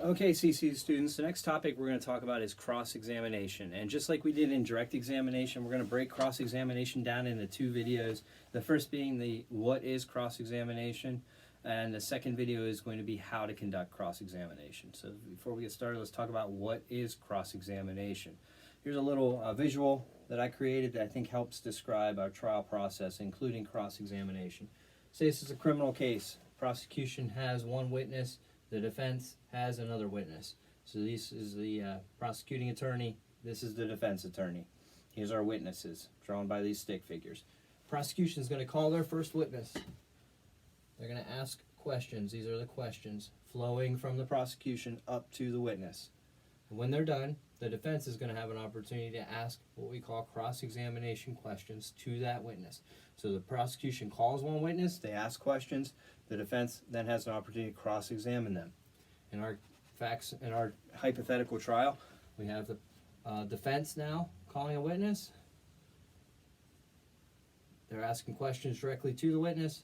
Okay, CC students, the next topic we're going to talk about is cross-examination. And just like we did in direct examination, we're going to break cross-examination down into two videos. The first being the what is cross-examination, and the second video is going to be how to conduct cross-examination. So before we get started, let's talk about what is cross-examination. Here's a little visual that I created that I think helps describe our trial process, including cross-examination. Say this is a criminal case. Prosecution has one witness. The defense has another witness. So this is the prosecuting attorney. This is the defense attorney. Here's our witnesses, drawn by these stick figures. Prosecution is going to call their first witness. They're going to ask questions. These are the questions flowing from the prosecution up to the witness. And when they're done, the defense is going to have an opportunity to ask what we call cross-examination questions to that witness. So the prosecution calls one witness, they ask questions, the defense then has an opportunity to cross-examine them. In our hypothetical trial, we have the defense now calling a witness. They're asking questions directly to the witness.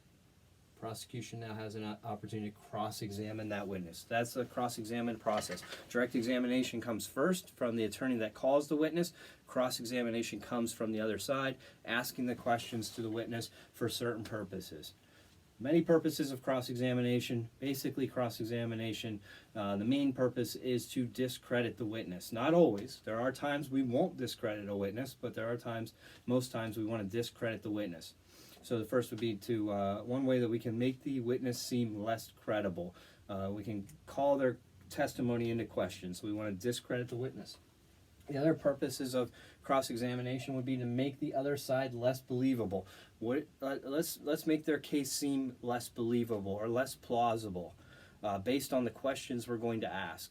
Prosecution now has an opportunity to cross-examine that witness. That's the cross-examine process. Direct examination comes first from the attorney that calls the witness. Cross-examination comes from the other side, asking the questions to the witness for certain purposes. Many purposes of cross-examination. Basically, cross-examination, the main purpose is to discredit the witness. Not always. There are times we won't discredit a witness, but there are times, most times, we want to discredit the witness. So the first would be to, one way that we can make the witness seem less credible. We can call their testimony into question, so we want to discredit the witness. The other purposes of cross-examination would be to make the other side less believable. Let's make their case seem less believable or less plausible based on the questions we're going to ask.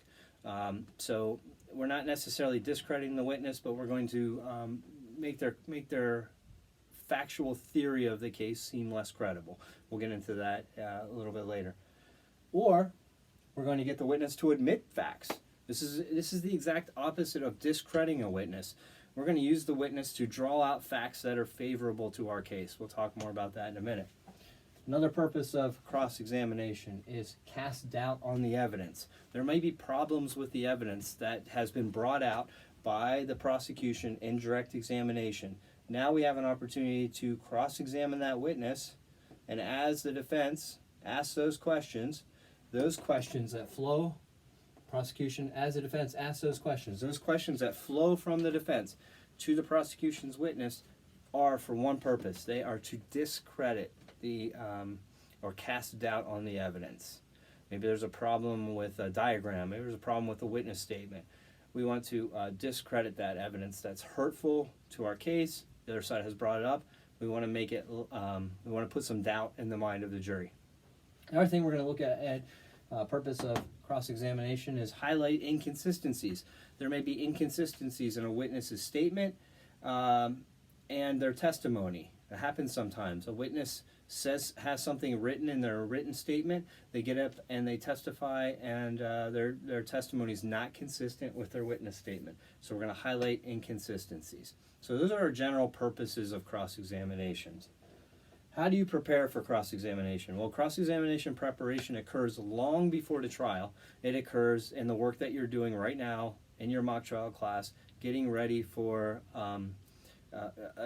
So we're not necessarily discrediting the witness, but we're going to make their factual theory of the case seem less credible. We'll get into that a little bit later. Or we're going to get the witness to admit facts. This is the exact opposite of discrediting a witness. We're going to use the witness to draw out facts that are favorable to our case. We'll talk more about that in a minute. Another purpose of cross-examination is cast doubt on the evidence. There may be problems with the evidence that has been brought out by the prosecution in direct examination. Now we have an opportunity to cross-examine that witness, and as the defense asks those questions that flow, prosecution as the defense asks those questions that flow from the defense to the prosecution's witness are for one purpose. They are to discredit or cast doubt on the evidence. Maybe there's a problem with a diagram. Maybe there's a problem with a witness statement. We want to discredit that evidence that's hurtful to our case. The other side has brought it up. We want to make it. We want to put some doubt in the mind of the jury. Another thing we're going to look at purpose of cross-examination is highlight inconsistencies. There may be inconsistencies in a witness's statement and their testimony. It happens sometimes. A witness has something written in their written statement. They get up and they testify, and their testimony is not consistent with their witness statement. So we're going to highlight inconsistencies. So those are our general purposes of cross-examinations. How do you prepare for cross-examination? Well, cross-examination preparation occurs long before the trial. It occurs in the work that you're doing right now in your mock trial class, getting ready for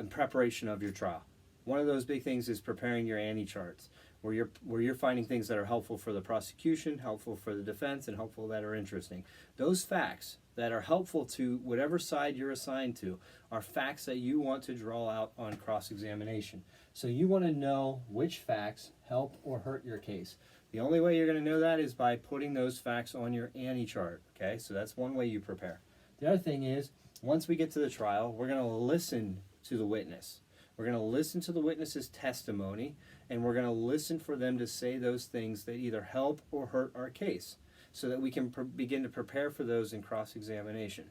preparation of your trial. One of those big things is preparing your ante charts, where you're finding things that are helpful for the prosecution, helpful for the defense, and helpful that are interesting. Those facts that are helpful to whatever side you're assigned to are facts that you want to draw out on cross-examination. So you want to know which facts help or hurt your case. The only way you're going to know that is by putting those facts on your ante chart. Okay, so that's one way you prepare. The other thing is, once we get to the trial, we're going to listen to the witness. We're going to listen to the witness's testimony, and we're going to listen for them to say those things that either help or hurt our case, so that we can begin to prepare for those in cross-examination.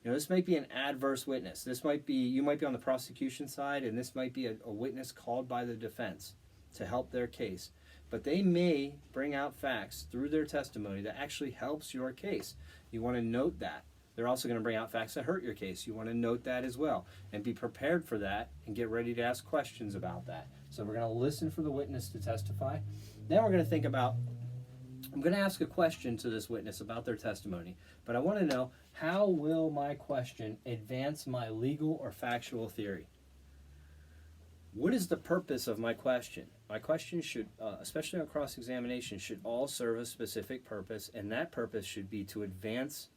You know, this might be an adverse witness. This might be, you might be on the prosecution side, and this might be a witness called by the defense to help their case. But they may bring out facts through their testimony that actually helps your case. You want to note that. They're also going to bring out facts that hurt your case. You want to note that as well and be prepared for that and get ready to ask questions about that. So we're going to listen for the witness to testify. Then we're going to think about I'm going to ask a question to this witness about their testimony, but I want to know, how will my question advance my legal or factual theory? What is the purpose of my question? My question should, especially on cross-examination, should all serve a specific purpose, and that purpose should be to advance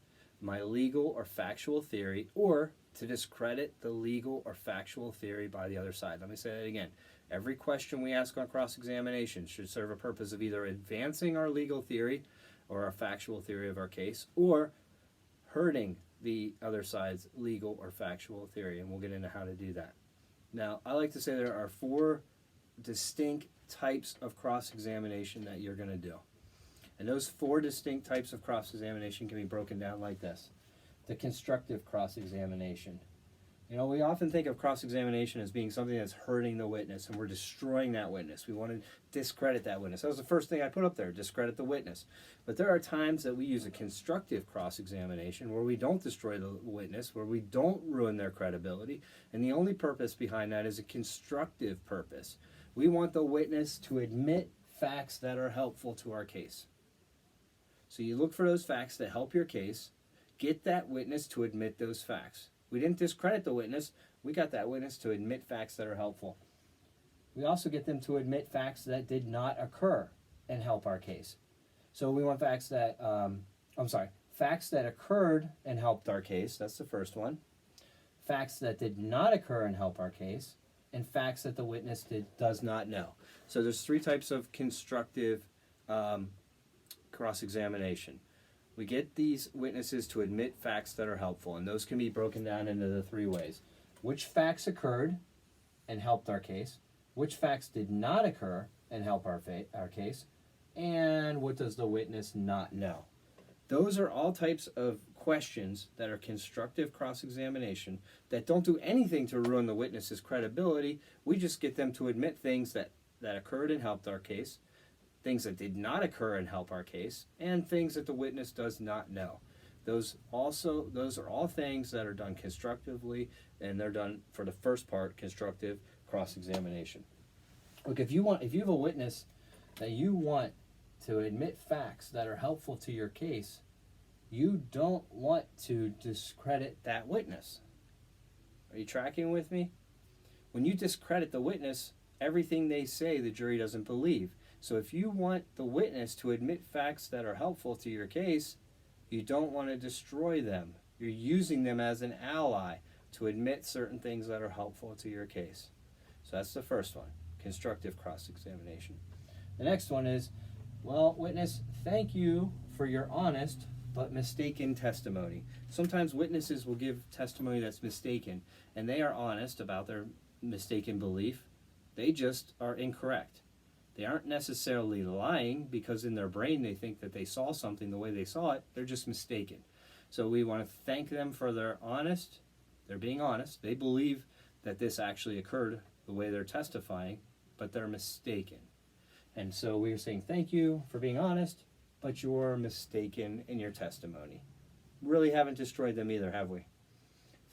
my legal or factual theory, or to discredit the legal or factual theory by the other side. Let me say that again. Every question we ask on cross-examination should serve a purpose of either advancing our legal theory or our factual theory of our case, or hurting the other side's legal or factual theory, and we'll get into how to do that. Now, I like to say there are 4 distinct types of cross-examination that you're going to do. And those 4 distinct types of cross-examination can be broken down like this. The constructive cross-examination. You know, we often think of cross-examination as being something that's hurting the witness, and we're destroying that witness. We want to discredit that witness. That was the first thing I put up there, discredit the witness. But there are times that we use a constructive cross-examination where we don't destroy the witness, where we don't ruin their credibility, and the only purpose behind that is a constructive purpose. We want the witness to admit facts that are helpful to our case. So you look for those facts that help your case, get that witness to admit those facts. We didn't discredit the witness. We got that witness to admit facts that are helpful. We also get them to admit facts that did not occur and help our case. So we want facts that, facts that occurred and helped our case. That's the first one. Facts that did not occur and help our case. And facts that the witness does not know. So there's 3 types of constructive cross-examination. We get these witnesses to admit facts that are helpful, and those can be broken down into the 3 ways. Which facts occurred and helped our case? Which facts did not occur and help our case? And what does the witness not know? Those are all types of questions that are constructive cross-examination that don't do anything to ruin the witness's credibility. We just get them to admit things that occurred and helped our case, things that did not occur and help our case, and things that the witness does not know. Those are all things that are done constructively, and they're done, for the first part, constructive cross-examination. Look, if you have a witness that you want to admit facts that are helpful to your case, you don't want to discredit that witness. Are you tracking with me? When you discredit the witness, everything they say the jury doesn't believe. So if you want the witness to admit facts that are helpful to your case, you don't want to destroy them. You're using them as an ally to admit certain things that are helpful to your case. So that's the first one, constructive cross-examination. The next one is, well, witness, thank you for your honest but mistaken testimony. Sometimes witnesses will give testimony that's mistaken, and they are honest about their mistaken belief. They just are incorrect. They aren't necessarily lying, because in their brain they think that they saw something the way they saw it. They're just mistaken. So we want to thank them for their honest. They're being honest. They believe that this actually occurred the way they're testifying, but they're mistaken. And so we're saying thank you for being honest, but you're mistaken in your testimony. Really haven't destroyed them either, have we?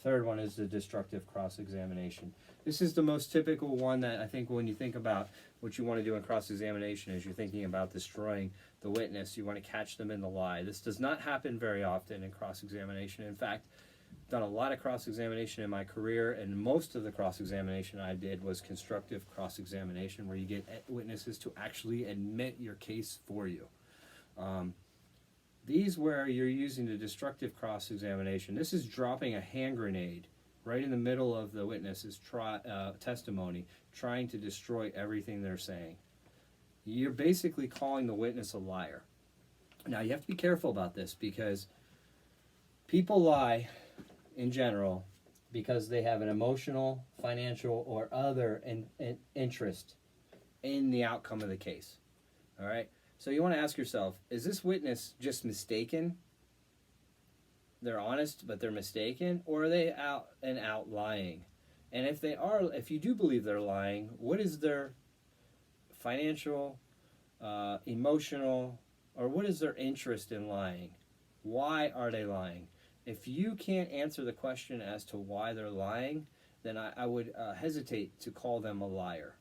Third one is the destructive cross-examination. This is the most typical one that I think when you think about what you want to do in cross-examination is you're thinking about destroying the witness. You want to catch them in the lie. This does not happen very often in cross-examination. In fact, I've done a lot of cross-examination in my career, and most of the cross-examination I did was constructive cross-examination, where you get witnesses to actually admit your case for you. These where you're using the destructive cross-examination, this is dropping a hand grenade right in the middle of the witness's testimony, trying to destroy everything they're saying. You're basically calling the witness a liar. Now, you have to be careful about this, because people lie in general because they have an emotional, financial, or other interest in the outcome of the case. All right? So you want to ask yourself, is this witness just mistaken? They're honest, but they're mistaken? Or are they out and out lying? And if you do believe they're lying, what is their financial, emotional, or what is their interest in lying? Why are they lying? If you can't answer the question as to why they're lying, then I would hesitate to call them a liar.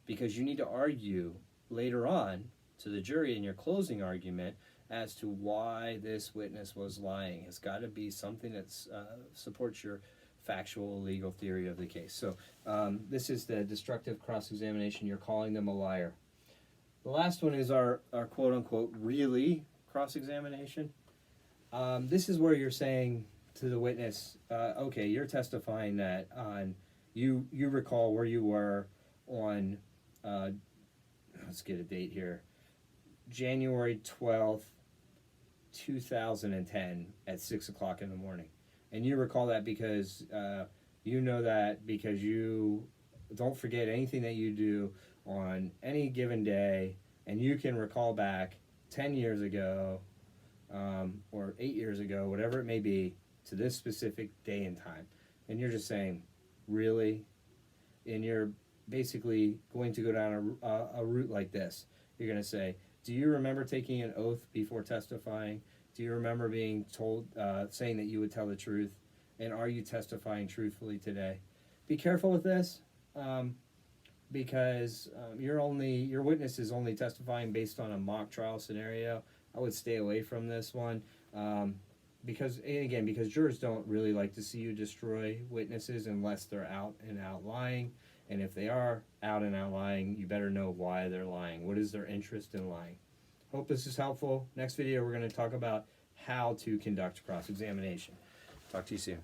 Because you need to argue later on to the jury in your closing argument as to why this witness was lying. It's got to be something that supports your factual legal theory of the case. So this is the destructive cross-examination. You're calling them a liar. The last one is our quote-unquote really cross-examination. This is where you're saying to the witness, okay, you're testifying that on you recall where you were on, let's get a date here, January 12th, 2010 at 6 o'clock in the morning. And you recall that because you know that because you don't forget anything that you do on any given day, and you can recall back 10 years ago or 8 years ago, whatever it may be, to this specific day and time. And you're just saying, really? And you're basically going to go down a route like this. You're going to say, do you remember taking an oath before testifying? Do you remember being told, saying that you would tell the truth? And are you testifying truthfully today? Be careful with this, because your witness is only testifying based on a mock trial scenario. I would stay away from this one, because jurors don't really like to see you destroy witnesses unless they're out and out lying. And if they are out and out lying, you better know why they're lying. What is their interest in lying? Hope this is helpful. Next video, we're going to talk about how to conduct cross-examination. Talk to you soon.